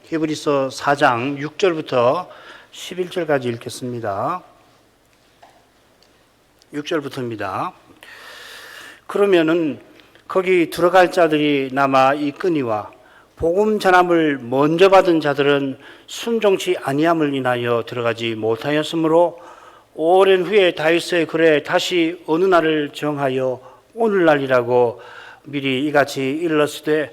히브리서 4장 6절부터 11절까지 읽겠습니다. 6절부터입니다. 그러면은 거기 들어갈 자들이 남아 있거니와 복음 전함을 먼저 받은 자들은 순종치 아니함을 인하여 들어가지 못하였으므로 오랜 후에 다윗의 글에 다시 어느 날을 정하여 오늘날이라고 미리 이같이 일렀으되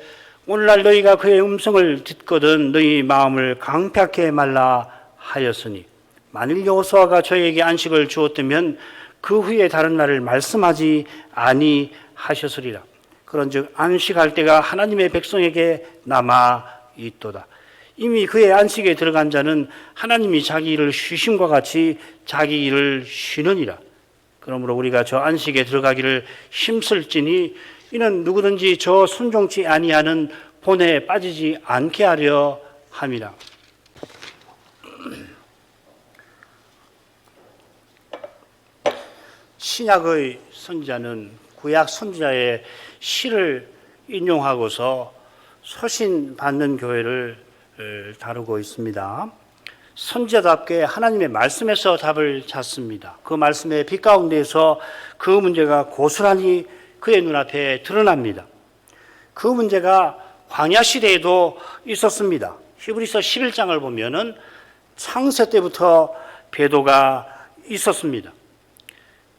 오늘날 너희가 그의 음성을 듣거든 너희 마음을 강팍해 말라 하였으니 만일 여호수아가 저에게 안식을 주었다면 그 후에 다른 날을 말씀하지 아니하셨으리라. 그런즉 안식할 때가 하나님의 백성에게 남아 있도다. 이미 그의 안식에 들어간 자는 하나님이 자기 일을 쉬심과 같이 자기 일을 쉬느니라. 그러므로 우리가 저 안식에 들어가기를 힘쓸지니 이는 누구든지 저 순종치 아니하는 본에 빠지지 않게 하려 함이라. 신약의 선지자는 구약 선지자의 시를 인용하고서 소신받는 교회를 다루고 있습니다. 선지자답게 하나님의 말씀에서 답을 찾습니다. 그 말씀의 빛 가운데에서 그 문제가 고스란히 그의 눈앞에 드러납니다. 그 문제가 광야 시대에도 있었습니다. 히브리서 11장을 보면은 창세 때부터 배도가 있었습니다.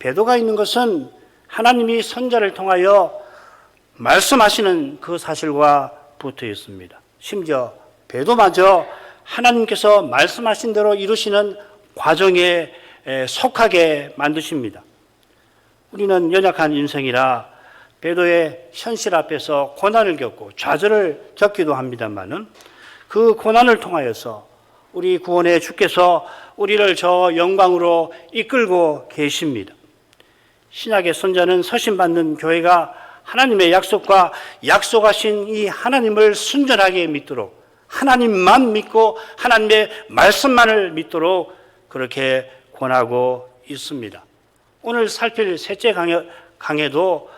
배도가 있는 것은 하나님이 선지자를 통하여 말씀하시는 그 사실과 붙어 있습니다. 심지어 배도마저 하나님께서 말씀하신 대로 이루시는 과정에 속하게 만드십니다. 우리는 연약한 인생이라 배도의 현실 앞에서 고난을 겪고 좌절을 겪기도 합니다만은 그 고난을 통하여서 우리 구원의 주께서 우리를 저 영광으로 이끌고 계십니다. 신약의 선자는 서신받는 교회가 하나님의 약속과 약속하신 이 하나님을 순전하게 믿도록 하나님만 믿고 하나님의 말씀만을 믿도록 그렇게 권하고 있습니다. 오늘 살필 셋째 강해도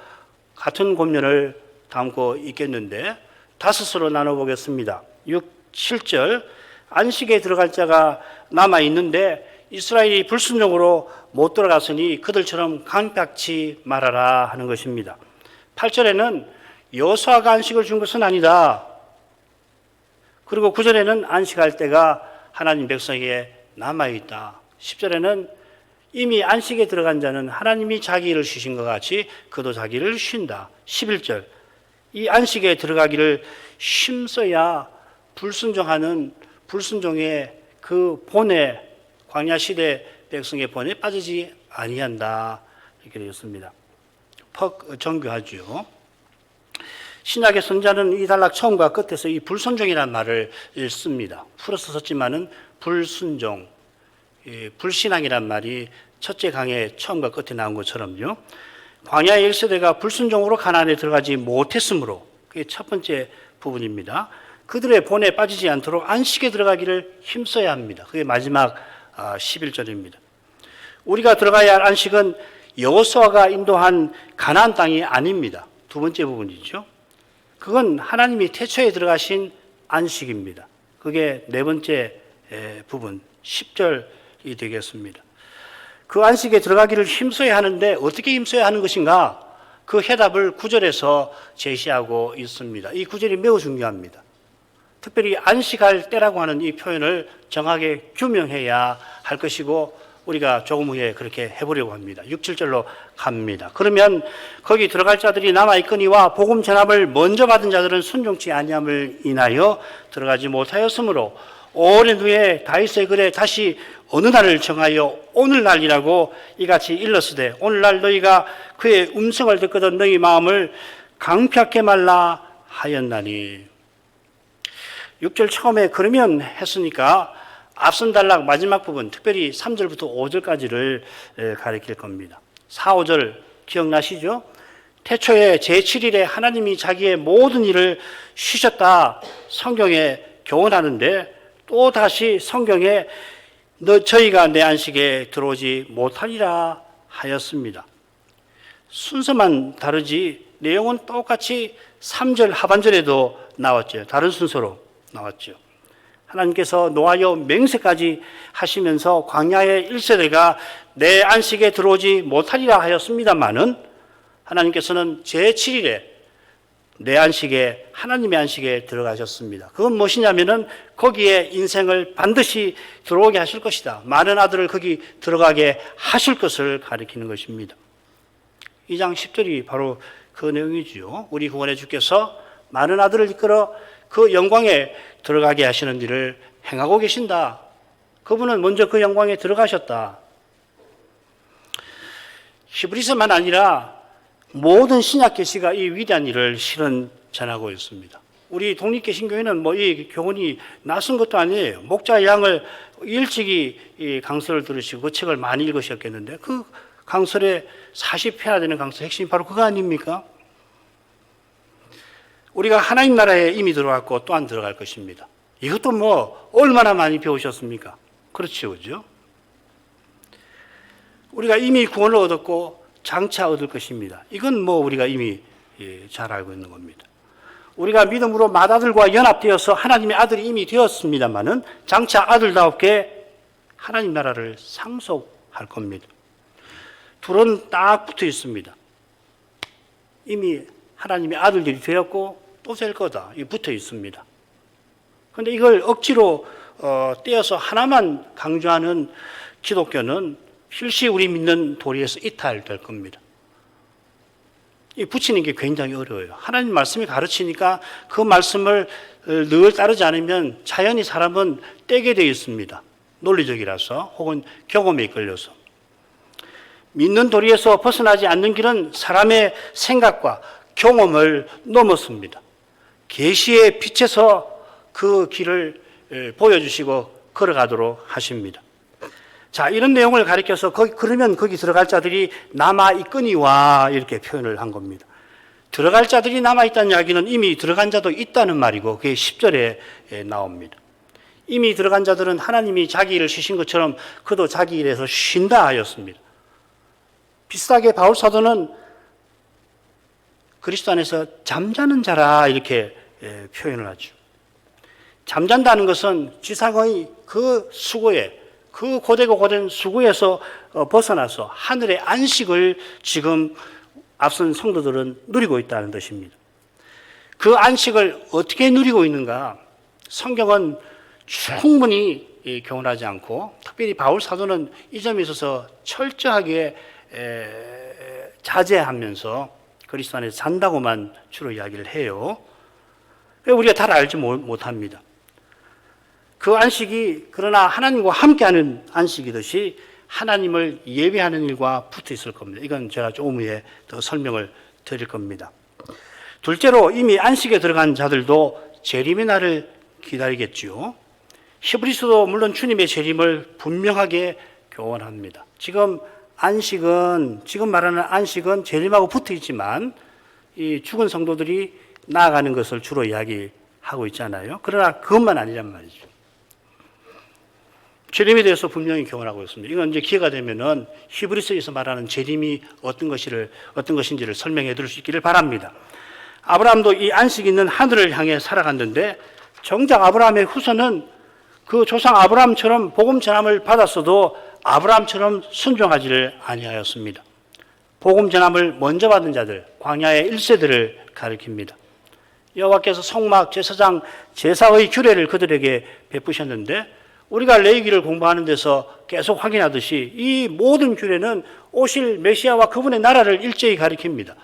같은 권면을 담고 있겠는데 다섯으로 나눠보겠습니다. 6, 7절 안식에 들어갈 자가 남아있는데 이스라엘이 불순종으로 못 들어갔으니 그들처럼 강팍치 말아라 하는 것입니다. 8절에는 여호수아가 안식을 준 것은 아니다. 그리고 9절에는 안식할 때가 하나님 백성에게 남아있다. 10절에는 이미 안식에 들어간 자는 하나님이 자기 일을 쉬신 것 같이 그도 자기를 쉰다. 11절 이 안식에 들어가기를 힘써야 불순종의 그 본에 광야 시대 백성의 본에 빠지지 아니한다. 이렇게 되었습니다. 정교하죠. 신약의 선자는 이 단락 처음과 끝에서 이 불순종이라는 말을 씁니다. 풀어서 썼지만은 불순종, 불신앙이란 말이 첫째 강의 처음과 끝에 나온 것처럼요. 광야의 1세대가 불순종으로 가나안에 들어가지 못했으므로 그게 첫 번째 부분입니다. 그들의 본에 빠지지 않도록 안식에 들어가기를 힘써야 합니다. 그게 마지막 11절입니다. 우리가 들어가야 할 안식은 여호수아가 인도한 가나안 땅이 아닙니다. 두 번째 부분이죠. 그건 하나님이 태초에 들어가신 안식입니다. 그게 네 번째 부분 10절이 되겠습니다. 그 안식에 들어가기를 힘써야 하는데 어떻게 힘써야 하는 것인가? 그 해답을 9절에서 제시하고 있습니다. 이 9절이 매우 중요합니다. 특별히 안식할 때라고 하는 이 표현을 정확하게 규명해야 할 것이고 우리가 조금 후에 그렇게 해보려고 합니다. 6, 7절로 갑니다. 그러면 거기 들어갈 자들이 남아있거니와 복음 전함을 먼저 받은 자들은 순종치 아니함을 인하여 들어가지 못하였으므로 오랜 후에 다윗의 글에 다시 어느 날을 정하여 오늘날이라고 이같이 일렀으되 오늘날 너희가 그의 음성을 듣거든 너희 마음을 강팍해 말라 하였나니. 6절 처음에 그러면 했으니까 앞선 단락 마지막 부분 특별히 3절부터 5절까지를 가리킬 겁니다. 4, 5절 기억나시죠? 태초에 제7일에 하나님이 자기의 모든 일을 쉬셨다 성경에 교훈하는데 또 다시 성경에 저희가 내 안식에 들어오지 못하리라 하였습니다. 순서만 다르지 내용은 똑같이 3절 하반절에도 나왔죠. 다른 순서로 나왔죠. 하나님께서 노하여 맹세까지 하시면서 광야의 1세대가 내 안식에 들어오지 못하리라 하였습니다마는 하나님께서는 제7일에 내 안식에, 하나님의 안식에 들어가셨습니다. 그건 무엇이냐면은 거기에 인생을 반드시 들어오게 하실 것이다. 많은 아들을 거기 들어가게 하실 것을 가리키는 것입니다. 2장 10절이 바로 그 내용이지요. 우리 구원의 주께서 많은 아들을 이끌어 그 영광에 들어가게 하시는 일을 행하고 계신다. 그분은 먼저 그 영광에 들어가셨다. 히브리서만 아니라 모든 신약 계시가 이 위대한 일을 실은 전하고 있습니다. 우리 독립개신교회는 이 교훈이 낯선 것도 아니에요. 목자 양을 일찍이 이 강설을 들으시고 그 책을 많이 읽으셨겠는데 그 강설의 40회나 되는 강설 핵심이 바로 그거 아닙니까? 우리가 하나님 나라에 이미 들어왔고 또 안 들어갈 것입니다. 이것도 얼마나 많이 배우셨습니까? 그렇죠, 그죠? 우리가 이미 구원을 얻었고 장차 얻을 것입니다. 이건 우리가 이미 잘 알고 있는 겁니다. 우리가 믿음으로 맏아들과 연합되어서 하나님의 아들이 이미 되었습니다마는 장차 아들다웠게 하나님 나라를 상속할 겁니다. 둘은 딱 붙어 있습니다. 이미 하나님의 아들들이 되었고 또 될 거다. 이 붙어 있습니다. 그런데 이걸 억지로 떼어서 하나만 강조하는 기독교는 필시 우리 믿는 도리에서 이탈될 겁니다. 이 붙이는 게 굉장히 어려워요. 하나님 말씀이 가르치니까 그 말씀을 늘 따르지 않으면 자연히 사람은 떼게 되어 있습니다. 논리적이라서 혹은 경험에 이끌려서. 믿는 도리에서 벗어나지 않는 길은 사람의 생각과 경험을 넘었습니다. 계시의 빛에서 그 길을 보여주시고 걸어가도록 하십니다. 자, 이런 내용을 가리켜서 그러면 거기 들어갈 자들이 남아있거니와 이렇게 표현을 한 겁니다. 들어갈 자들이 남아있다는 이야기는 이미 들어간 자도 있다는 말이고 그게 10절에 나옵니다. 이미 들어간 자들은 하나님이 자기 일을 쉬신 것처럼 그도 자기 일에서 쉰다 하였습니다. 비슷하게 바울 사도는 그리스도 안에서 잠자는 자라 이렇게 표현을 하죠. 잠잔다는 것은 지상의 그 수고에 그 고되고 고된 수고에서 벗어나서 하늘의 안식을 지금 앞선 성도들은 누리고 있다는 뜻입니다. 그 안식을 어떻게 누리고 있는가? 성경은 충분히 교훈하지 않고 특별히 바울 사도는 이 점에 있어서 철저하게 자제하면서 그리스도 안에서 잔다고만 주로 이야기를 해요. 우리가 잘 알지 못합니다. 그 안식이 그러나 하나님과 함께하는 안식이듯이 하나님을 예배하는 일과 붙어 있을 겁니다. 이건 제가 조금 후에 더 설명을 드릴 겁니다. 둘째로 이미 안식에 들어간 자들도 재림의 날을 기다리겠지요. 히브리서도 물론 주님의 재림을 분명하게 교언합니다. 지금 말하는 안식은 재림하고 붙어 있지만 이 죽은 성도들이 나아가는 것을 주로 이야기하고 있잖아요. 그러나 그것만 아니란 말이죠. 재림에 대해서 분명히 교훈하고 있습니다. 이건 이제 기회가 되면은 히브리서에서 말하는 재림이 어떤 것인지를 설명해 드릴 수 있기를 바랍니다. 아브라함도 이 안식이 있는 하늘을 향해 살아갔는데 정작 아브라함의 후손은 그 조상 아브라함처럼 복음 전함을 받았어도 아브라함처럼 순종하지를 아니하였습니다. 복음 전함을 먼저 받은 자들, 광야의 1세들을 가리킵니다. 여호와께서 성막, 제사장, 제사의 규례를 그들에게 베푸셨는데 우리가 레위기를 공부하는 데서 계속 확인하듯이 이 모든 규례는 오실 메시아와 그분의 나라를 일제히 가리킵니다.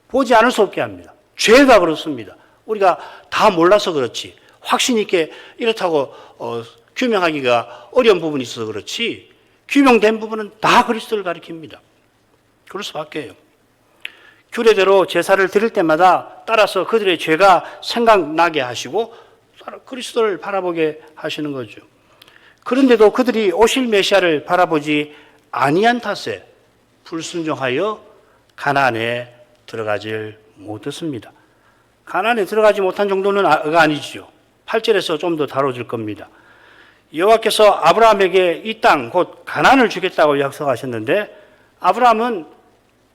보지 않을 수 없게 합니다. 죄다 그렇습니다. 우리가 다 몰라서 그렇지 확신 있게 이렇다고 규명하기가 어려운 부분이 있어서 그렇지 규명된 부분은 다 그리스도를 가리킵니다. 그럴 수밖에요. 규례대로 제사를 드릴 때마다 따라서 그들의 죄가 생각나게 하시고 그리스도를 바라보게 하시는 거죠. 그런데도 그들이 오실 메시아를 바라보지 아니한 탓에 불순종하여 가나안에 들어가질 못했습니다. 가나안에 들어가지 못한 정도는 아니지요. 8절에서 좀 더 다뤄줄 겁니다. 여호와께서 아브라함에게 이 땅 곧 가나안을 주겠다고 약속하셨는데 아브라함은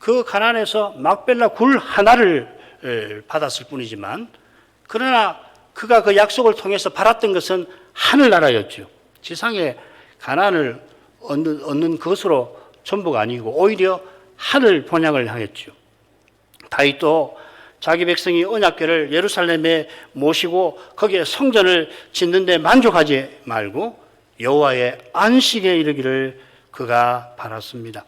그 가나안에서 막벨라 굴 하나를 받았을 뿐이지만 그러나 그가 그 약속을 통해서 바랐던 것은 하늘나라였죠. 지상에 가나안을 얻는 것으로 전부가 아니고 오히려 하늘 본향을 향했죠. 다윗도 자기 백성이 언약궤를 예루살렘에 모시고 거기에 성전을 짓는 데 만족하지 말고 여호와의 안식에 이르기를 그가 바랐습니다.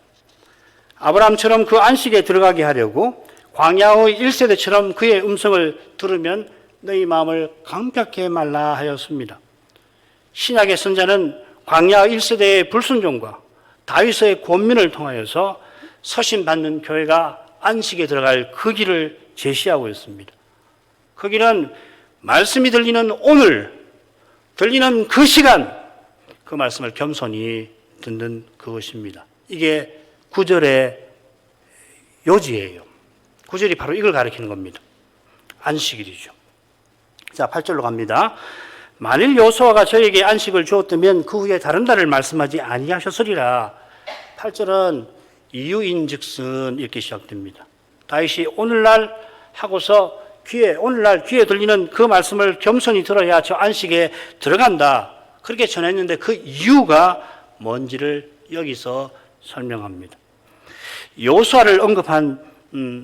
아브라함처럼 그 안식에 들어가게 하려고 광야의 1세대처럼 그의 음성을 들으면 너희 마음을 강팍해 말라 하였습니다. 신약의 선자는 광야 1세대의 불순종과 다윗의 권면을 통하여서 서신받는 교회가 안식에 들어갈 그 길을 제시하고 있습니다. 그 길은 말씀이 들리는 오늘, 들리는 그 시간, 그 말씀을 겸손히 듣는 그것입니다. 이게 9절의 요지예요. 9절이 바로 이걸 가리키는 겁니다. 안식일이죠. 자, 8절로 갑니다. 만일 여호수아가 저에게 안식을 주었다면 그 후에 다른 날을 말씀하지 아니하셨으리라. 8절은 이유인즉슨 이렇게 시작됩니다. 다윗이 오늘날 하고서 오늘날 귀에 들리는 그 말씀을 겸손히 들어야 저 안식에 들어간다. 그렇게 전했는데 그 이유가 뭔지를 여기서 설명합니다. 여호수아를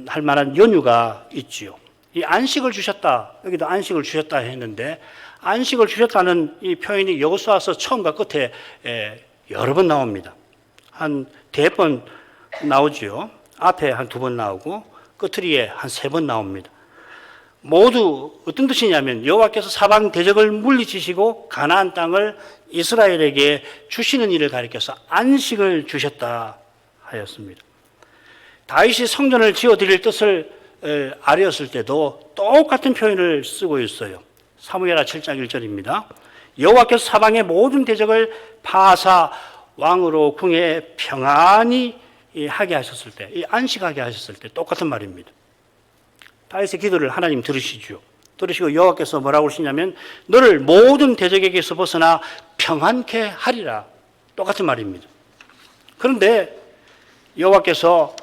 할 만한 연유가 있지요. 이 안식을 주셨다. 여기도 안식을 주셨다 했는데 안식을 주셨다는 이 표현이 여호수아서 처음과 끝에 여러 번 나옵니다. 한 4번 나오지요. 앞에 한 2번 나오고 끝트리에 한 3번 나옵니다. 모두 어떤 뜻이냐면 여호와께서 사방 대적을 물리치시고 가나안 땅을 이스라엘에게 주시는 일을 가리켜서 안식을 주셨다 하였습니다. 다윗이 성전을 지어드릴 뜻을 아뢰었을 때도 똑같은 표현을 쓰고 있어요. 사무엘하 7장 1절입니다. 여호와께서 사방의 모든 대적을 파하사 왕으로 궁에 평안히 하게 하셨을 때, 이 안식하게 하셨을 때 똑같은 말입니다. 다윗의 기도를 하나님 들으시죠. 들으시고 여호와께서 뭐라고 하시냐면 너를 모든 대적에게서 벗어나 평안케 하리라. 똑같은 말입니다. 그런데 여호와께서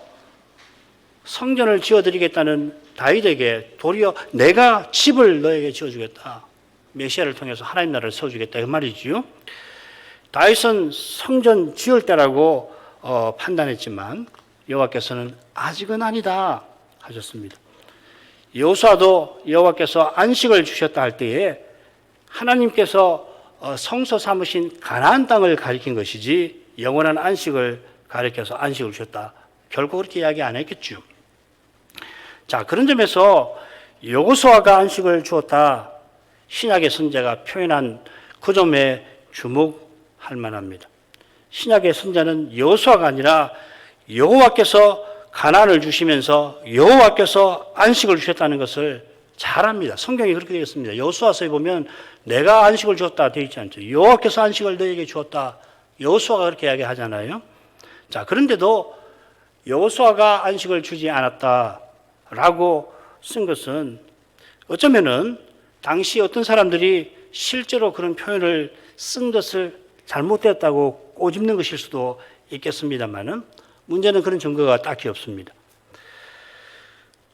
성전을 지어드리겠다는 다윗에게 도리어 내가 집을 너에게 지어주겠다. 메시아를 통해서 하나님 나라를 세워주겠다. 그 말이지요. 다윗은 성전 지을 때라고 판단했지만 여호와께서는 아직은 아니다 하셨습니다. 여호수아도 여호와께서 안식을 주셨다 할 때에 하나님께서 성소 삼으신 가나안 땅을 가리킨 것이지 영원한 안식을 가리켜서 안식을 주셨다. 결코 그렇게 이야기 안 했겠죠. 자, 그런 점에서 여호수아가 안식을 주었다. 신약의 선자가 표현한 그 점에 주목할 만합니다. 신약의 선자는 여호수아가 아니라 여호와께서 가나안을 주시면서 여호와께서 안식을 주셨다는 것을 잘 압니다. 성경이 그렇게 되어 있습니다. 여호수아서에 보면 내가 안식을 주었다 되어 있지 않죠. 여호와께서 안식을 너에게 주었다. 여호수아가 그렇게 이야기하잖아요. 자, 그런데도 여호수아가 안식을 주지 않았다라고 쓴 것은 어쩌면은 당시 어떤 사람들이 실제로 그런 표현을 쓴 것을 잘못되었다고 꼬집는 것일 수도 있겠습니다만은 문제는 그런 증거가 딱히 없습니다.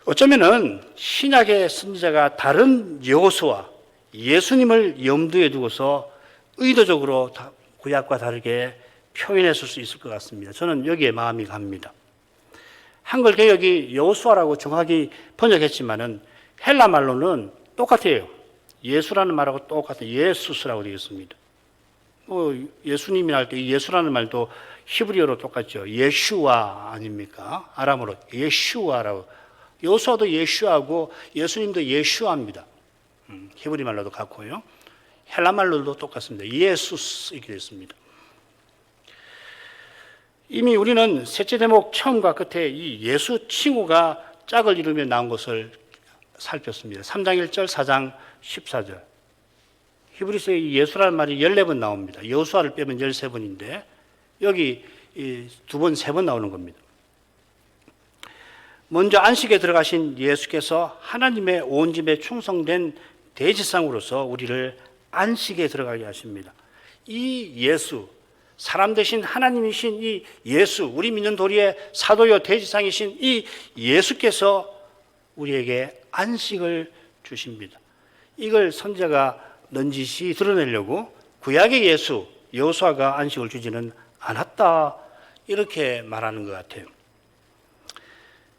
어쩌면은 신약의 선지자가 다른 여호수아, 예수님을 염두에 두고서 의도적으로 구약과 다르게 표현했을 수 있을 것 같습니다. 저는 여기에 마음이 갑니다. 한글 개역이 여호수아라고 정확히 번역했지만은 헬라 말로는 똑같아요. 예수라는 말하고 똑같아요. 예수스라고 되어 있습니다. 예수님이라 할 때 예수라는 말도 히브리어로 똑같죠. 예슈아 아닙니까? 아람어로 예슈아라고. 여호수아도 예슈아고 예수님도 예슈아입니다. 히브리 말로도 같고요. 헬라 말로도 똑같습니다. 예수스 이렇게 됐습니다. 이미 우리는 셋째 대목 처음과 끝에 이 예수 칭호가 짝을 이루며 나온 것을 살폈습니다. 3장 1절, 4장 14절. 히브리서에 예수라는 말이 14번 나옵니다. 여호수아를 빼면 13번인데 여기 2번, 3번 나오는 겁니다. 먼저 안식에 들어가신 예수께서 하나님의 온 집에 충성된 대지상으로서 우리를 안식에 들어가게 하십니다. 이 예수, 사람 되신 하나님이신 이 예수, 우리 믿는 도리의 사도요 대지상이신 이 예수께서 우리에게 안식을 주십니다. 이걸 선지자가 넌지시 드러내려고 구약의 예수 여호수아가 안식을 주지는 않았다 이렇게 말하는 것 같아요.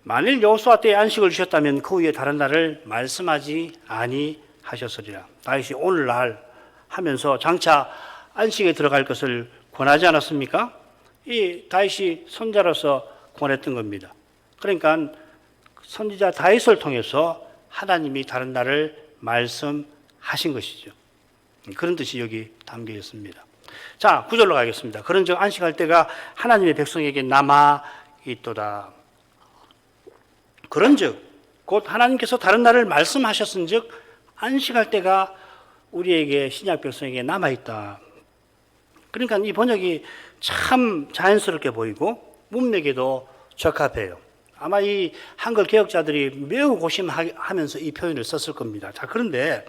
만일 여호수아 때에 안식을 주셨다면 그 후에 다른 날을 말씀하지 아니하셨으리라. 다윗이 오늘날 하면서 장차 안식에 들어갈 것을 권하지 않았습니까? 이 다윗이 선자로서 권했던 겁니다. 그러니까 선지자 다윗을 통해서 하나님이 다른 날을 말씀하신 것이죠. 그런 뜻이 여기 담겨 있습니다. 자, 9절로 가겠습니다. 그런즉 안식할 때가 하나님의 백성에게 남아 있도다. 그런즉 곧 하나님께서 다른 날을 말씀하셨은즉 안식할 때가 우리에게 신약 백성에게 남아 있다. 그러니까 이 번역이 참 자연스럽게 보이고 문맥에도 적합해요. 아마 이 한글 개혁자들이 매우 고심하면서 이 표현을 썼을 겁니다. 자, 그런데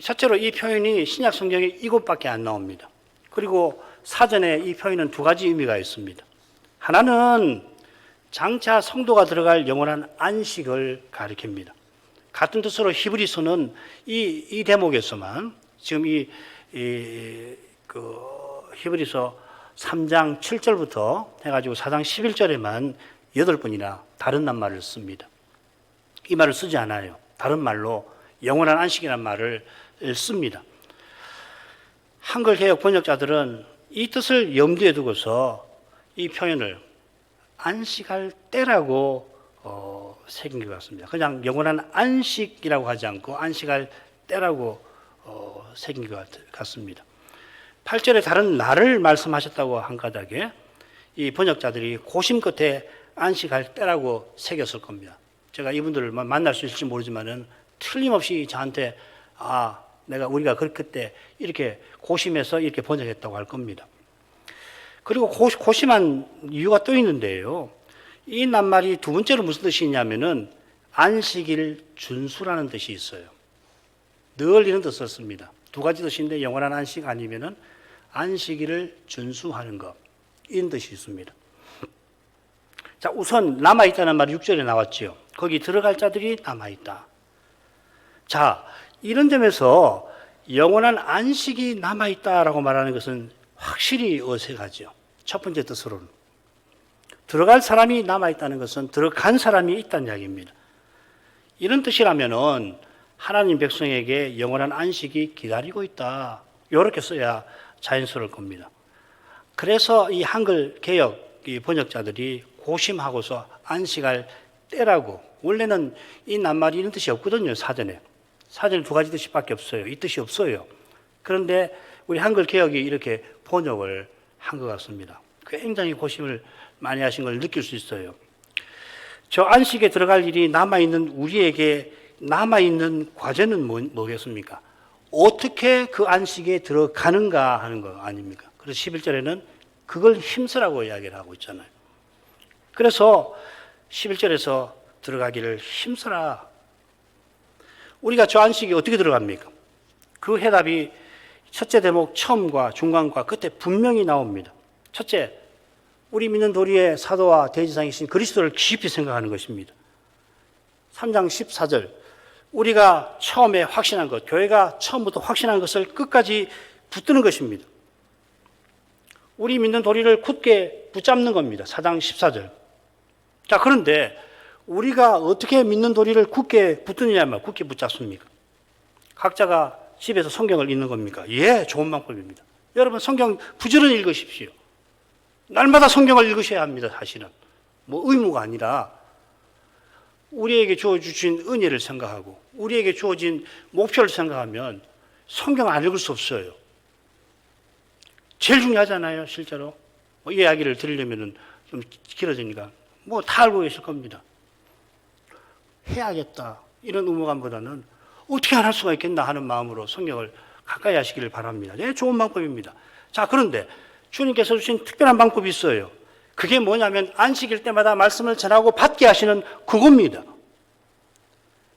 첫째로 이 표현이 신약 성경에 이곳밖에 안 나옵니다. 그리고 사전에 이 표현은 두 가지 의미가 있습니다. 하나는 장차 성도가 들어갈 영원한 안식을 가리킵니다. 같은 뜻으로 히브리서는 이 대목에서만 지금 히브리서 3장 7절부터 해가지고 4장 11절에만 8번이나 다른 낱말을 씁니다. 이 말을 쓰지 않아요. 다른 말로 영원한 안식이라는 말을 씁니다. 한글 개혁 번역자들은 이 뜻을 염두에 두고서 이 표현을 안식할 때라고 새긴 것 같습니다. 그냥 영원한 안식이라고 하지 않고 안식할 때라고 새긴 것 같습니다. 8절에 다른 날을 말씀하셨다고 한 까닭에 이 번역자들이 고심 끝에 안식할 때라고 새겼을 겁니다. 제가 이분들을 만날 수 있을지 모르지만은 틀림없이 저한테 우리가 그때 이렇게 고심해서 이렇게 번역했다고 할 겁니다. 그리고 고심한 이유가 또 있는데요. 이 낱말이 두 번째로 무슨 뜻이 있냐면은 안식일 준수라는 뜻이 있어요. 늘 이런 뜻을 씁니다. 두 가지 뜻인데 영원한 안식 아니면은 안식일을 준수하는 것, 이런 뜻이 있습니다. 자, 우선 남아있다는 말이 6절에 나왔죠. 거기 들어갈 자들이 남아있다. 자, 이런 점에서 영원한 안식이 남아있다라고 말하는 것은 확실히 어색하죠. 첫 번째 뜻으로는. 들어갈 사람이 남아있다는 것은 들어간 사람이 있다는 이야기입니다. 이런 뜻이라면은 하나님 백성에게 영원한 안식이 기다리고 있다. 이렇게 써야 자연스러울 겁니다. 그래서 이 한글 개혁 번역자들이 고심하고서 안식할 때라고, 원래는 이 낱말이 이런 뜻이 없거든요. 사전에 두 가지 뜻밖에 없어요. 이 뜻이 없어요. 그런데 우리 한글 개혁이 이렇게 번역을 한 것 같습니다. 굉장히 고심을 많이 하신 걸 느낄 수 있어요. 저 안식에 들어갈 일이 남아있는 우리에게 남아있는 과제는 뭐겠습니까? 어떻게 그 안식에 들어가는가 하는 거 아닙니까? 그래서 11절에는 그걸 힘쓰라고 이야기를 하고 있잖아요. 그래서 11절에서 들어가기를 힘쓰라. 우리가 저 안식에 어떻게 들어갑니까? 그 해답이 첫째 대목 처음과 중간과 끝에 분명히 나옵니다. 첫째, 우리 믿는 도리의 사도와 대지상이신 그리스도를 깊이 생각하는 것입니다. 3장 14절, 우리가 처음에 확신한 것, 교회가 처음부터 확신한 것을 끝까지 붙드는 것입니다. 우리 믿는 도리를 굳게 붙잡는 겁니다. 4장 14절. 자, 그런데 우리가 어떻게 믿는 도리를 굳게 붙드느냐면 굳게 붙잡습니까? 각자가 집에서 성경을 읽는 겁니까? 예, 좋은 방법입니다. 여러분 성경 부지런히 읽으십시오. 날마다 성경을 읽으셔야 합니다. 사실은 의무가 아니라 우리에게 주어주신 은혜를 생각하고 우리에게 주어진 목표를 생각하면 성경 안 읽을 수 없어요. 제일 중요하잖아요. 실제로 이 이야기를 드리려면 좀 길어지니까 다 알고 계실 겁니다. 해야겠다 이런 의무감보다는 어떻게 안 할 수가 있겠나 하는 마음으로 성경을 가까이 하시기를 바랍니다. 네, 좋은 방법입니다. 자, 그런데 주님께서 주신 특별한 방법이 있어요. 그게 뭐냐면 안식일 때마다 말씀을 전하고 받게 하시는 그겁니다.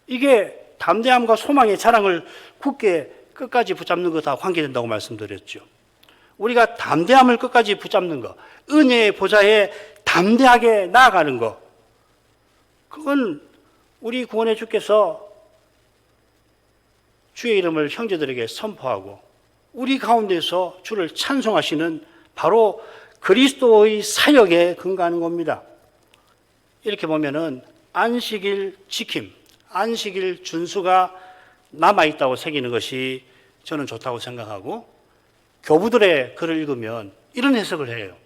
이게 담대함과 소망의 자랑을 굳게 끝까지 붙잡는 것과 관계된다고 말씀드렸죠. 우리가 담대함을 끝까지 붙잡는 것, 은혜의 보좌에 담대하게 나아가는 것, 그건 우리 구원의 주께서 주의 이름을 형제들에게 선포하고 우리 가운데서 주를 찬송하시는 바로 그리스도의 사역에 근거하는 겁니다. 이렇게 보면은 안식일 지킴, 안식일 준수가 남아있다고 새기는 것이 저는 좋다고 생각하고, 교부들의 글을 읽으면 이런 해석을 해요.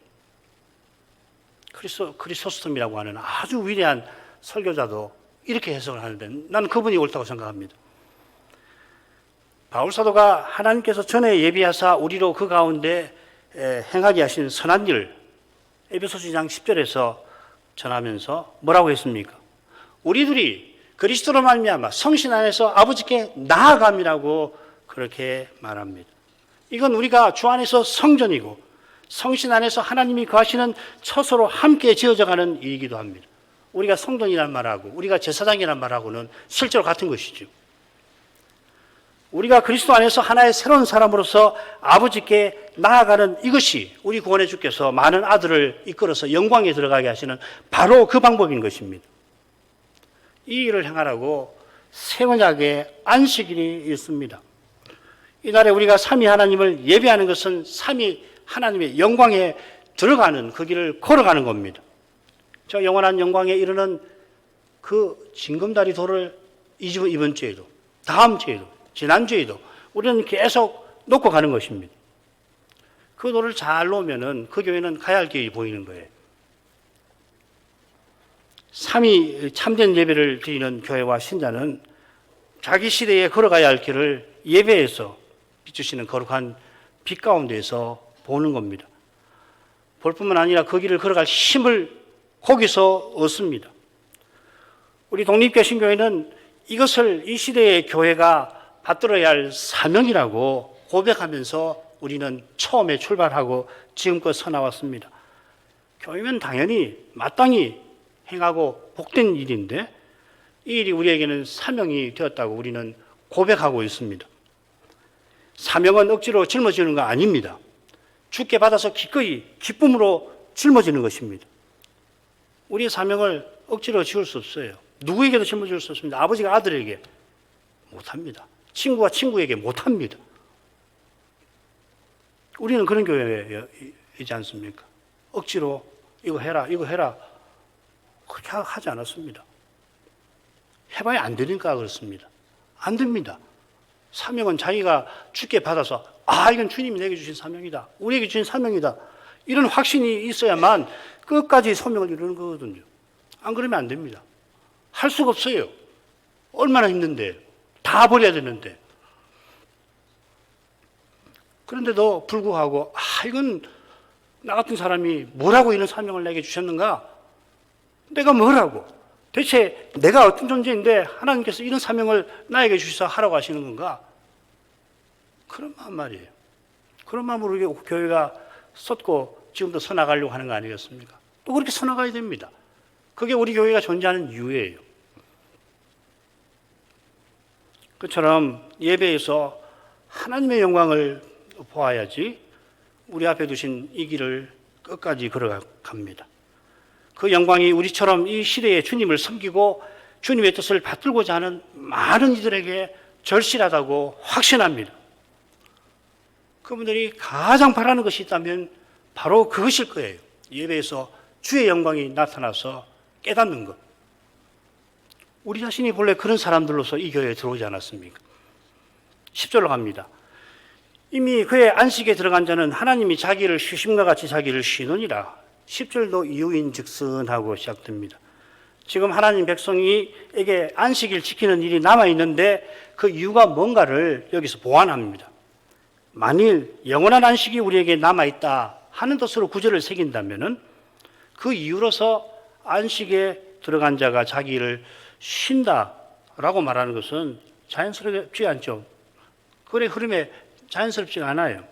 크리소스톰이라고 하는 아주 위대한 설교자도 이렇게 해석을 하는데 나는 그분이 옳다고 생각합니다. 바울사도가 하나님께서 전에 예비하사 우리로 그 가운데 행하게 하신 선한 일, 에베소서 2장 10절에서 전하면서 뭐라고 했습니까? 우리들이 그리스도로 말미암아 성신 안에서 아버지께 나아감이라고 그렇게 말합니다. 이건 우리가 주 안에서 성전이고 성신 안에서 하나님이 거하시는 처소로 함께 지어져가는 일이기도 합니다. 우리가 성전이란 말하고 우리가 제사장이란 말하고는 실제로 같은 것이죠. 우리가 그리스도 안에서 하나의 새로운 사람으로서 아버지께 나아가는 이것이 우리 구원의 주께서 많은 아들을 이끌어서 영광에 들어가게 하시는 바로 그 방법인 것입니다. 이 일을 행하라고 새 언약에 안식일이 있습니다. 이날에 우리가 삼위 하나님을 예배하는 것은 삼위 하나님의 영광에 들어가는 그 길을 걸어가는 겁니다. 저 영원한 영광에 이르는 그 징검다리 돌을 이번 주에도, 다음 주에도, 지난주에도 우리는 계속 놓고 가는 것입니다. 그 돌을 잘 놓으면은 그 교회는 가야 할 길이 보이는 거예요. 삼위 참된 예배를 드리는 교회와 신자는 자기 시대에 걸어가야 할 길을 예배에서 비추시는 거룩한 빛 가운데에서 보는 겁니다. 볼 뿐만 아니라 그 길을 걸어갈 힘을 거기서 얻습니다. 우리 독립개신교회는 이것을 이 시대의 교회가 받들어야 할 사명이라고 고백하면서 우리는 처음에 출발하고 지금껏 서나왔습니다. 교회면 당연히 마땅히 행하고 복된 일인데 이 일이 우리에게는 사명이 되었다고 우리는 고백하고 있습니다. 사명은 억지로 짊어지는 거 아닙니다. 주께 받아서 기꺼이 기쁨으로 짊어지는 것입니다. 우리의 사명을 억지로 지을 수 없어요. 누구에게도 짊어질 수 없습니다. 아버지가 아들에게 못합니다. 친구가 친구에게 못합니다. 우리는 그런 교회이지 않습니까? 억지로 이거 해라 그렇게 하지 않았습니다. 해봐야 안 되니까 그렇습니다. 안 됩니다. 사명은 자기가 주께 받아서 이건 주님이 내게 주신 사명이다. 우리에게 주신 사명이다. 이런 확신이 있어야만 끝까지 소명을 이루는 거거든요. 안 그러면 안 됩니다. 할 수가 없어요. 얼마나 힘든데. 다 버려야 되는데. 그런데도 불구하고 이건 나 같은 사람이 뭐라고 이런 사명을 내게 주셨는가? 내가 뭐라고? 대체 내가 어떤 존재인데 하나님께서 이런 사명을 나에게 주셔서 하라고 하시는 건가? 그런 마음 말이에요. 그런 마음으로 우리 교회가 쏟고 지금도 서나가려고 하는 거 아니겠습니까? 또 그렇게 서나가야 됩니다. 그게 우리 교회가 존재하는 이유예요. 그처럼 예배에서 하나님의 영광을 보아야지 우리 앞에 두신 이 길을 끝까지 걸어갑니다. 그 영광이 우리처럼 이 시대에 주님을 섬기고 주님의 뜻을 받들고자 하는 많은 이들에게 절실하다고 확신합니다. 그분들이 가장 바라는 것이 있다면 바로 그것일 거예요. 예배에서 주의 영광이 나타나서 깨닫는 것. 우리 자신이 본래 그런 사람들로서 이 교회에 들어오지 않았습니까? 10절로 갑니다. 이미 그의 안식에 들어간 자는 하나님이 자기를 쉬심과 같이 자기를 쉬느니라. 10절도 이유인즉슨 하고 시작됩니다. 지금 하나님 백성이에게 안식일 지키는 일이 남아있는데 그 이유가 뭔가를 여기서 보완합니다. 만일 영원한 안식이 우리에게 남아있다 하는 뜻으로 구절을 새긴다면 그 이유로서 안식에 들어간 자가 자기를 쉰다라고 말하는 것은 자연스럽지 않죠. 그의 흐름에 자연스럽지가 않아요.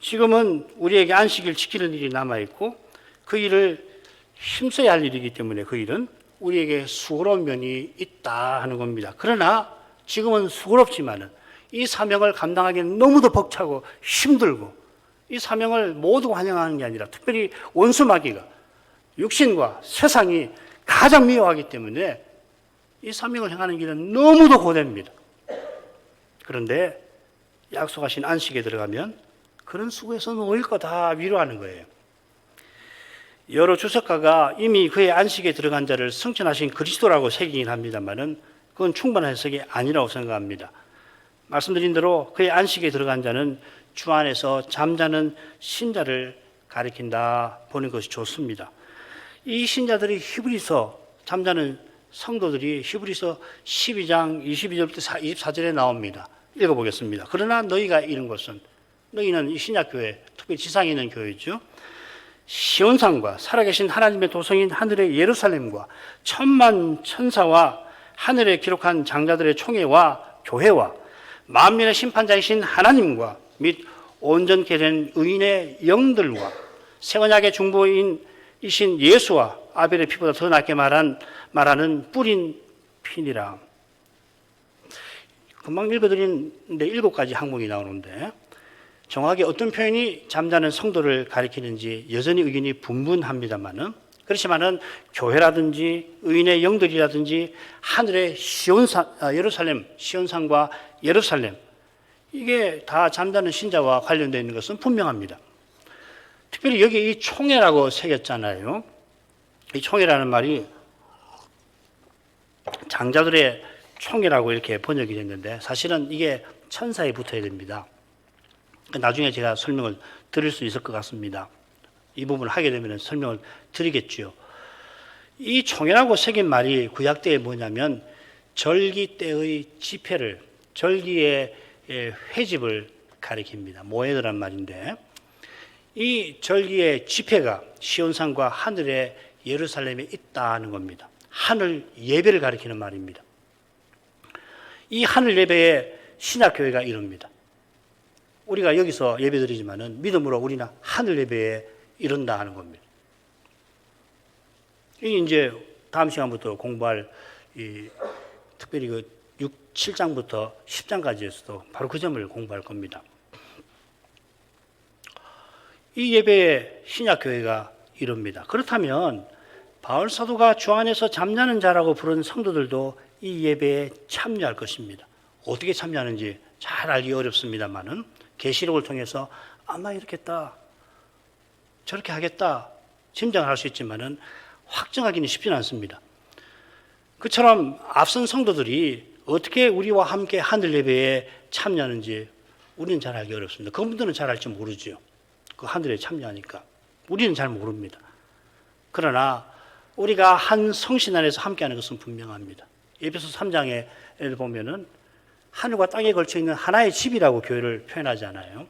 지금은 우리에게 안식일 지키는 일이 남아있고 그 일을 힘써야 할 일이기 때문에 그 일은 우리에게 수고로운 면이 있다 하는 겁니다. 그러나 지금은 수고롭지만은 이 사명을 감당하기는 너무도 벅차고 힘들고 이 사명을 모두 환영하는 게 아니라 특별히 원수마귀가 육신과 세상이 가장 미워하기 때문에 이 사명을 행하는 길은 너무도 고됩니다. 그런데 약속하신 안식에 들어가면 그런 수고에서 놓일 거 다 위로하는 거예요. 여러 주석가가 이미 그의 안식에 들어간 자를 승천하신 그리스도라고 새기긴 합니다만은 그건 충분한 해석이 아니라고 생각합니다. 말씀드린 대로 그의 안식에 들어간 자는 주 안에서 잠자는 신자를 가리킨다 보는 것이 좋습니다. 이 신자들이 히브리서 잠자는 성도들이 히브리서 12장 22절부터 24절에 나옵니다. 읽어보겠습니다. 그러나 너희가 이른 것은, 너희는 이 신약교회, 특히 지상에 있는 교회죠. 시온산과 살아계신 하나님의 도성인 하늘의 예루살렘과 천만 천사와 하늘에 기록한 장자들의 총회와 교회와 만민의 심판자이신 하나님과 및 온전케 된 의인의 영들과 새 언약의 중보인이신 예수와 아벨의 피보다 더 낫게 말하는 뿌린 피니라. 금방 읽어드렸는데 7가지 항목이 나오는데 정확하게 어떤 표현이 잠자는 성도를 가리키는지 여전히 의견이 분분합니다만은, 그렇지만은 교회라든지 의인의 영들이라든지 하늘의 예루살렘, 시온산과 예루살렘, 이게 다 잠자는 신자와 관련되어 있는 것은 분명합니다. 특별히 여기 이 총회라고 새겼잖아요. 이 총회라는 말이 장자들의 총회라고 이렇게 번역이 됐는데 사실은 이게 천사에 붙어야 됩니다. 나중에 제가 설명을 드릴 수 있을 것 같습니다. 이 부분을 하게 되면 설명을 드리겠죠. 이 총회라고 새긴 말이 구약 때에 뭐냐면 절기 때의 집회를, 절기의 회집을 가리킵니다. 모에드란 말인데 이 절기의 집회가 시온산과 하늘의 예루살렘에 있다는 겁니다. 하늘 예배를 가리키는 말입니다. 이 하늘 예배에 신약교회가 이릅니다. 우리가 여기서 예배드리지만은 믿음으로 우리는 하늘 예배에 이른다 하는 겁니다. 이게 이제 다음 시간부터 공부할 특별히 그 6, 7장부터 10장까지에서도 바로 그 점을 공부할 겁니다. 이 예배에 신약교회가 이릅니다. 그렇다면 바울 사도가 주 안에서 잠자는 자라고 부른 성도들도 이 예배에 참여할 것입니다. 어떻게 참여하는지 잘 알기 어렵습니다만은 계시록을 통해서 아마 이렇게 했다, 저렇게 하겠다 짐작을 할 수 있지만은 확정하기는 쉽지는 않습니다. 그처럼 앞선 성도들이 어떻게 우리와 함께 하늘 예배에 참여하는지 우리는 잘 알기 어렵습니다. 그분들은 잘 알지 모르죠. 그 하늘에 참여하니까 우리는 잘 모릅니다. 그러나 우리가 한 성신 안에서 함께하는 것은 분명합니다. 에베소 3장에 보면은 하늘과 땅에 걸쳐 있는 하나의 집이라고 교회를 표현하잖아요.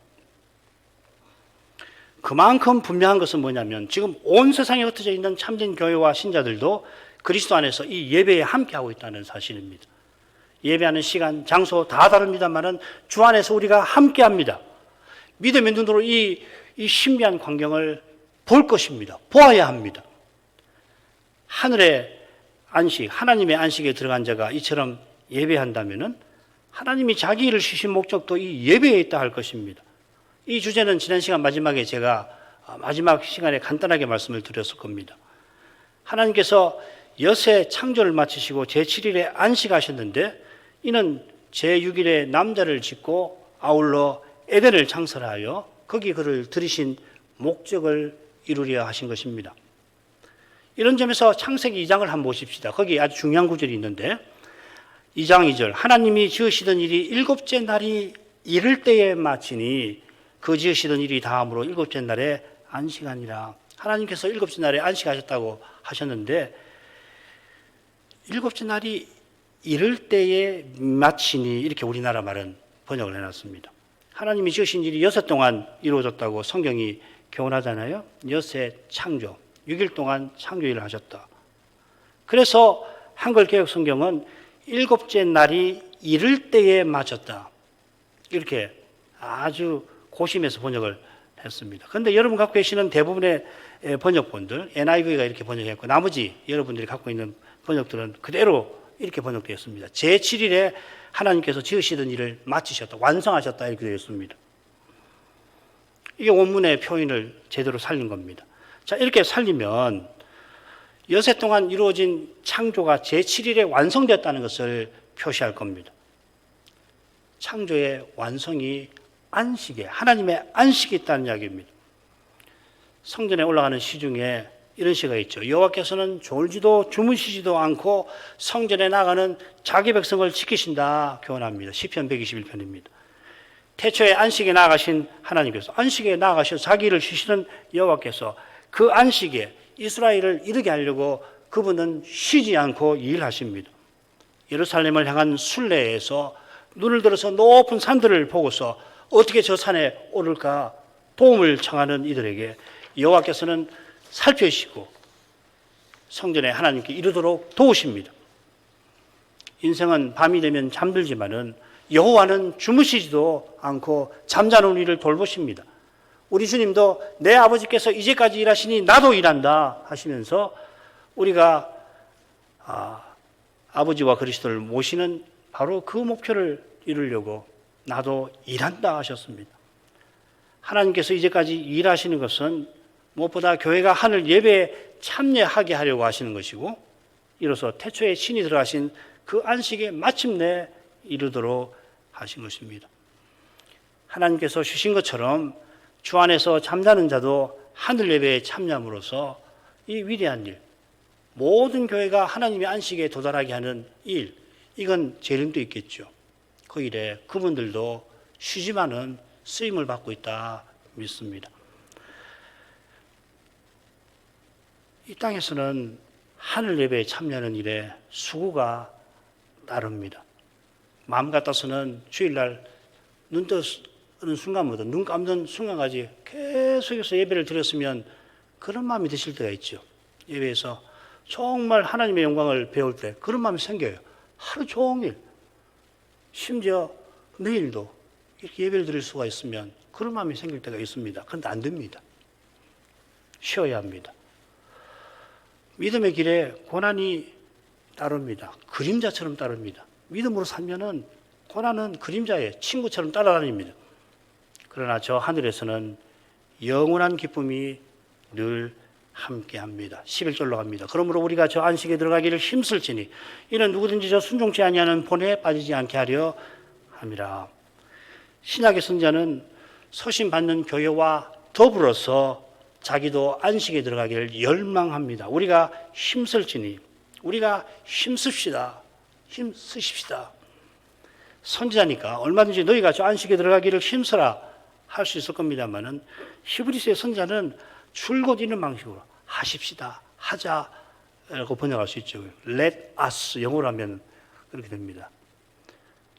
그만큼 분명한 것은 뭐냐면 지금 온 세상에 흩어져 있는 참된 교회와 신자들도 그리스도 안에서 이 예배에 함께하고 있다는 사실입니다. 예배하는 시간, 장소 다 다릅니다만은 주 안에서 우리가 함께합니다. 믿음의 눈으로 이 신비한 광경을 볼 것입니다. 보아야 합니다. 하늘의 안식, 하나님의 안식에 들어간 자가 이처럼 예배한다면은 하나님이 자기 일을 쉬신 목적도 이 예배에 있다 할 것입니다. 이 주제는 지난 시간 마지막에 제가 마지막 시간에 간단하게 말씀을 드렸을 겁니다. 하나님께서 엿새 창조를 마치시고 제7일에 안식하셨는데 이는 제6일에 남자를 짓고 아울러 에덴을 창설하여 거기 그를 들이신 목적을 이루려 하신 것입니다. 이런 점에서 창세기 2장을 한번 보십시다. 거기 아주 중요한 구절이 있는데 2장 2절 하나님이 지으시던 일이 일곱째 날이 이를 때에 마치니 그 지으시던 일이 다음으로 일곱째 날에 안식하니라. 하나님께서 일곱째 날에 안식하셨다고 하셨는데 일곱째 날이 이를 때에 마치니 이렇게 우리나라 말은 번역을 해놨습니다. 하나님이 지으신 일이 6일 동안 이루어졌다고 성경이 교훈하잖아요. 엿새 창조, 6일 동안 창조일을 하셨다. 그래서 한글 개역 성경은 일곱째 날이 이를 때에 맞췄다. 이렇게 아주 고심해서 번역을 했습니다. 그런데 여러분 갖고 계시는 대부분의 번역본들, NIV가 이렇게 번역했고 나머지 여러분들이 갖고 있는 번역들은 그대로 이렇게 번역되었습니다. 제7일에 하나님께서 지으시던 일을 마치셨다, 완성하셨다 이렇게 되어 있습니다. 이게 원문의 표현을 제대로 살린 겁니다. 자, 이렇게 살리면 엿새 동안 이루어진 창조가 제7일에 완성되었다는 것을 표시할 겁니다. 창조의 완성이 안식에, 하나님의 안식이 있다는 이야기입니다. 성전에 올라가는 시 중에 이런 시가 있죠. 여호와께서는 졸지도 주무시지도 않고 성전에 나가는 자기 백성을 지키신다 교훈합니다. 시편 121편입니다. 태초에 안식에 나가신 하나님께서, 안식에 나가셔 자기 일을 쉬시는 여호와께서 그 안식에 이스라엘을 이르게 하려고 그분은 쉬지 않고 일하십니다. 예루살렘을 향한 순례에서 눈을 들어서 높은 산들을 보고서 어떻게 저 산에 오를까 도움을 청하는 이들에게 여호와께서는 살펴주시고 성전에 하나님께 이르도록 도우십니다. 인생은 밤이 되면 잠들지만은 여호와는 주무시지도 않고 잠자는 우리를 돌보십니다. 우리 주님도 내 아버지께서 이제까지 일하시니 나도 일한다 하시면서 우리가 아버지와 그리스도를 모시는 바로 그 목표를 이루려고 나도 일한다 하셨습니다. 하나님께서 이제까지 일하시는 것은 무엇보다 교회가 하늘 예배에 참여하게 하려고 하시는 것이고, 이로써 태초에 신이 들어가신 그 안식에 마침내 이르도록 하신 것입니다. 하나님께서 주신 것처럼 주 안에서 잠자는 자도 하늘 예배에 참여함으로써 이 위대한 일, 모든 교회가 하나님의 안식에 도달하게 하는 일, 이건 재림도 있겠죠. 그 일에 그분들도 쉬지만은 쓰임을 받고 있다 믿습니다. 이 땅에서는 하늘 예배에 참여하는 일에 수고가 따릅니다. 마음 같아서는 주일날 눈 뜨는 순간부터 눈 감는 순간까지 계속해서 예배를 드렸으면 그런 마음이 드실 때가 있죠. 예배에서 정말 하나님의 영광을 배울 때 그런 마음이 생겨요. 하루 종일, 심지어 내일도 이렇게 예배를 드릴 수가 있으면 그런 마음이 생길 때가 있습니다. 그런데 안 됩니다. 쉬어야 합니다. 믿음의 길에 고난이 따릅니다. 그림자처럼 따릅니다. 믿음으로 살면은 고난은 그림자의 친구처럼 따라다닙니다. 그러나 저 하늘에서는 영원한 기쁨이 늘 함께합니다. 11절로 갑니다. 그러므로 우리가 저 안식에 들어가기를 힘쓸지니 이는 누구든지 저 순종치 아니하는 본에 빠지지 않게 하려 함이라. 신약의 선자는 서신받는 교회와 더불어서 자기도 안식에 들어가기를 열망합니다. 우리가 힘쓸지니, 우리가 힘씁시다. 힘쓰십시다. 선지자니까 얼마든지 너희가 저 안식에 들어가기를 힘쓰라 할 수 있을 겁니다만은 히브리서의 선자는 줄곧 있는 방식으로 하십시다, 하자라고 번역할 수 있죠. Let us, 영어로 하면 그렇게 됩니다.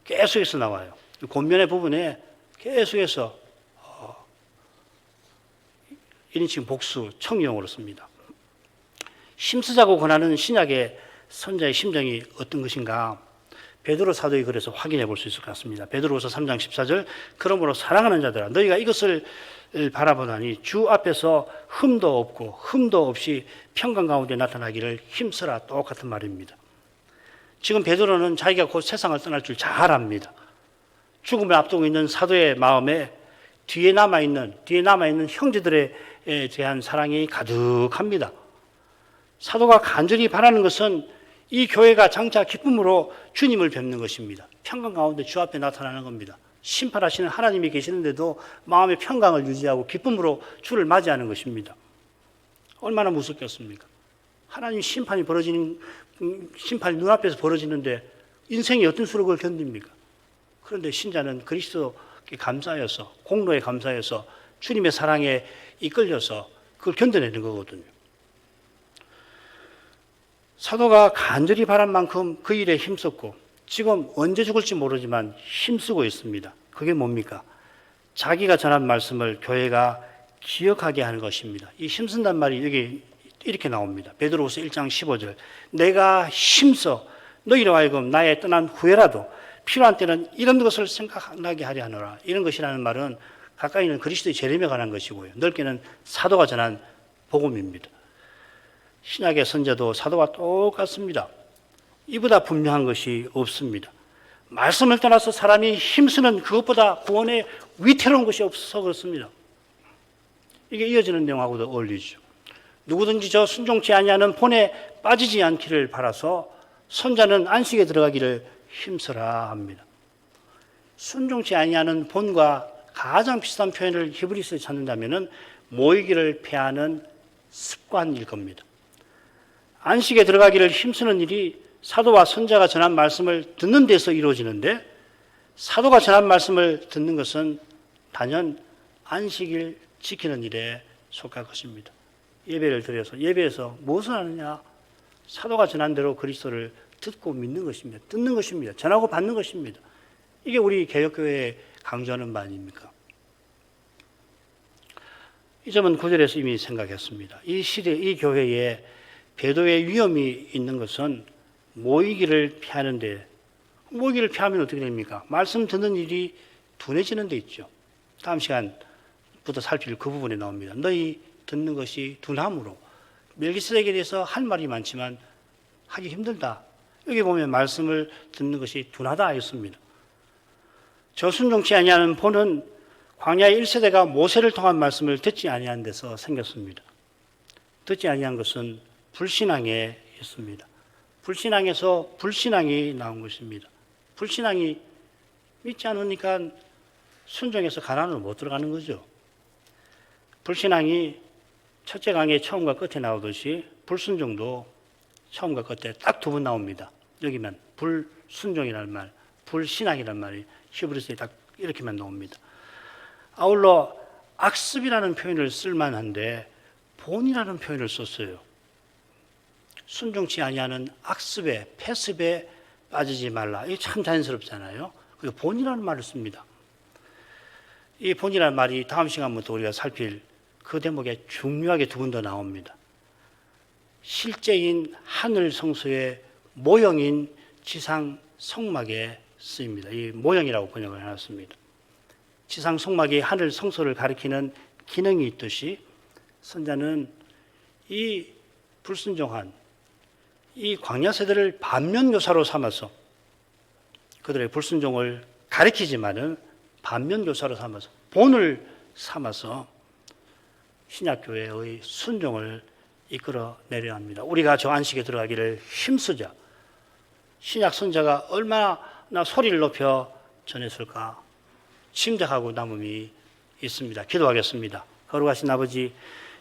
계속해서 나와요. 권면의 부분에 계속해서 1인칭 복수 청유형으로 씁니다. 힘쓰자고 권하는 신약의 선자의 심정이 어떤 것인가? 베드로 사도의 글에서 확인해 볼 수 있을 것 같습니다. 베드로후서 3장 14절, 그러므로 사랑하는 자들아 너희가 이것을 바라보다니 주 앞에서 흠도 없고 흠도 없이 평강 가운데 나타나기를 힘쓰라. 똑같은 말입니다. 지금 베드로는 자기가 곧 세상을 떠날 줄 잘 압니다. 죽음을 앞두고 있는 사도의 마음에 뒤에 남아있는 형제들에 대한 사랑이 가득합니다. 사도가 간절히 바라는 것은 이 교회가 장차 기쁨으로 주님을 뵙는 것입니다. 평강 가운데 주 앞에 나타나는 겁니다. 심판하시는 하나님이 계시는데도 마음의 평강을 유지하고 기쁨으로 주를 맞이하는 것입니다. 얼마나 무섭겠습니까? 하나님 심판이 눈앞에서 벌어지는데 인생이 어떤 수로 그걸 견딥니까? 그런데 신자는 그리스도께 감사해서, 공로에 감사해서 주님의 사랑에 이끌려서 그걸 견뎌내는 거거든요. 사도가 간절히 바란 만큼 그 일에 힘썼고 지금 언제 죽을지 모르지만 힘쓰고 있습니다. 그게 뭡니까? 자기가 전한 말씀을 교회가 기억하게 하는 것입니다. 이 힘쓴단 말이 여기 이렇게 나옵니다. 베드로후서 1장 15절, 내가 힘써 너희로 하여금 나의 떠난 후에라도 필요한 때는 이런 것을 생각나게 하려 하노라. 이런 것이라는 말은 가까이는 그리스도의 재림에 관한 것이고요, 넓게는 사도가 전한 복음입니다. 신약의 선자도 사도와 똑같습니다. 이보다 분명한 것이 없습니다. 말씀을 떠나서 사람이 힘쓰는 그것보다 구원에 위태로운 것이 없어서 그렇습니다. 이게 이어지는 내용하고도 어울리죠. 누구든지 저 순종치 아니하는 본에 빠지지 않기를 바라서 선자는 안식에 들어가기를 힘쓰라 합니다. 순종치 아니하는 본과 가장 비슷한 표현을 히브리서에 찾는다면 모이기를 패하는 습관일 겁니다. 안식에 들어가기를 힘쓰는 일이 사도와 선자가 전한 말씀을 듣는 데서 이루어지는데, 사도가 전한 말씀을 듣는 것은 단연 안식일 지키는 일에 속할 것입니다. 예배를 드려서 예배에서 무엇을 하느냐? 사도가 전한 대로 그리스도를 듣고 믿는 것입니다. 듣는 것입니다. 전하고 받는 것입니다. 이게 우리 개혁교회에 강조하는 바 아닙니까? 이 점은 9절에서 이미 생각했습니다. 이 시대, 이 교회에 배도의 위험이 있는 것은 모이기를 피하는데, 모이기를 피하면 어떻게 됩니까? 말씀 듣는 일이 둔해지는 데 있죠. 다음 시간부터 살필 그 부분에 나옵니다. 너희 듣는 것이 둔함으로. 멜기세덱에 대해서 할 말이 많지만 하기 힘들다. 여기 보면 말씀을 듣는 것이 둔하다 했습니다. 저순종치 아니하는 본은 광야의 1세대가 모세를 통한 말씀을 듣지 아니한 데서 생겼습니다. 듣지 아니한 것은 불신앙에 있습니다. 불신앙에서 불신앙이 나온 것입니다. 불신앙이 믿지 않으니까 순종해서 가나안으로 못 들어가는 거죠. 불신앙이 첫째 강의 처음과 끝에 나오듯이 불순종도 처음과 끝에 딱 두 번 나옵니다. 여기만 불순종이라는 말, 불신앙이라는 말이 히브리서에 딱 이렇게만 나옵니다. 아울러 악습이라는 표현을 쓸만한데 본이라는 표현을 썼어요. 순종치 아니하는 악습에, 패습에 빠지지 말라. 이게 참 자연스럽잖아요. 그리고 본이라는 말을 씁니다. 이 본이라는 말이 다음 시간부터 우리가 살필 그 대목에 중요하게 두 번 더 나옵니다. 실제인 하늘 성소의 모형인 지상 성막에 쓰입니다. 이 모형이라고 번역을 해놨습니다. 지상 성막이 하늘 성소를 가리키는 기능이 있듯이 선자는 이 불순종한 이 광야 세대를 반면교사로 삼아서 그들의 불순종을 가리키지만은 반면교사로 삼아서 본을 삼아서 신약교회의 순종을 이끌어내려 합니다. 우리가 저 안식에 들어가기를 힘쓰자. 신약 선자가 얼마나 소리를 높여 전했을까 짐작하고 남음이 있습니다. 기도하겠습니다. 거룩하신 아버지,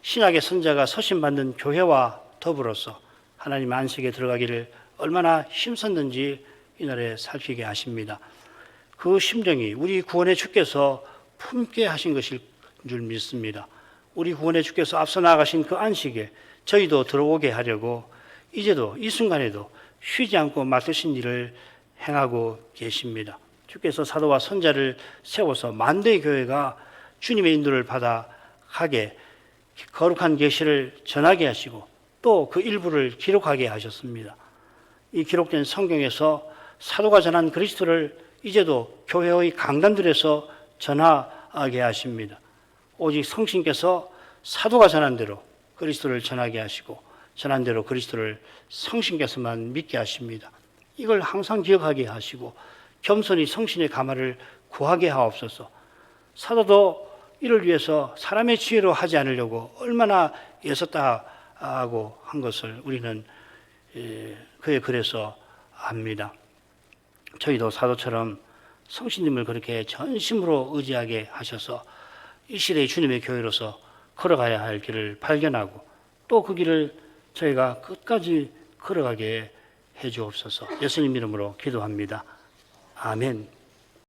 신약의 선자가 서신받는 교회와 더불어서 하나님 안식에 들어가기를 얼마나 힘썼는지 이날에 살피게 하십니다. 그 심정이 우리 구원의 주께서 품게 하신 것일 줄 믿습니다. 우리 구원의 주께서 앞서 나가신 그 안식에 저희도 들어오게 하려고 이제도 이 순간에도 쉬지 않고 맡으신 일을 행하고 계십니다. 주께서 사도와 선자를 세워서 만대의 교회가 주님의 인도를 받아 가게 거룩한 계시를 전하게 하시고 또 그 일부를 기록하게 하셨습니다. 이 기록된 성경에서 사도가 전한 그리스도를 이제도 교회의 강단들에서 전하게 하십니다. 오직 성신께서 사도가 전한 대로 그리스도를 전하게 하시고 전한 대로 그리스도를 성신께서만 믿게 하십니다. 이걸 항상 기억하게 하시고 겸손히 성신의 가마를 구하게 하옵소서. 사도도 이를 위해서 사람의 지혜로 하지 않으려고 얼마나 애썼다 하고 한 것을 우리는 그의 글에서 압니다. 저희도 사도처럼 성신님을 그렇게 전심으로 의지하게 하셔서 이 시대의 주님의 교회로서 걸어가야 할 길을 발견하고 또 그 길을 저희가 끝까지 걸어가게 해 주옵소서. 예수님 이름으로 기도합니다. 아멘.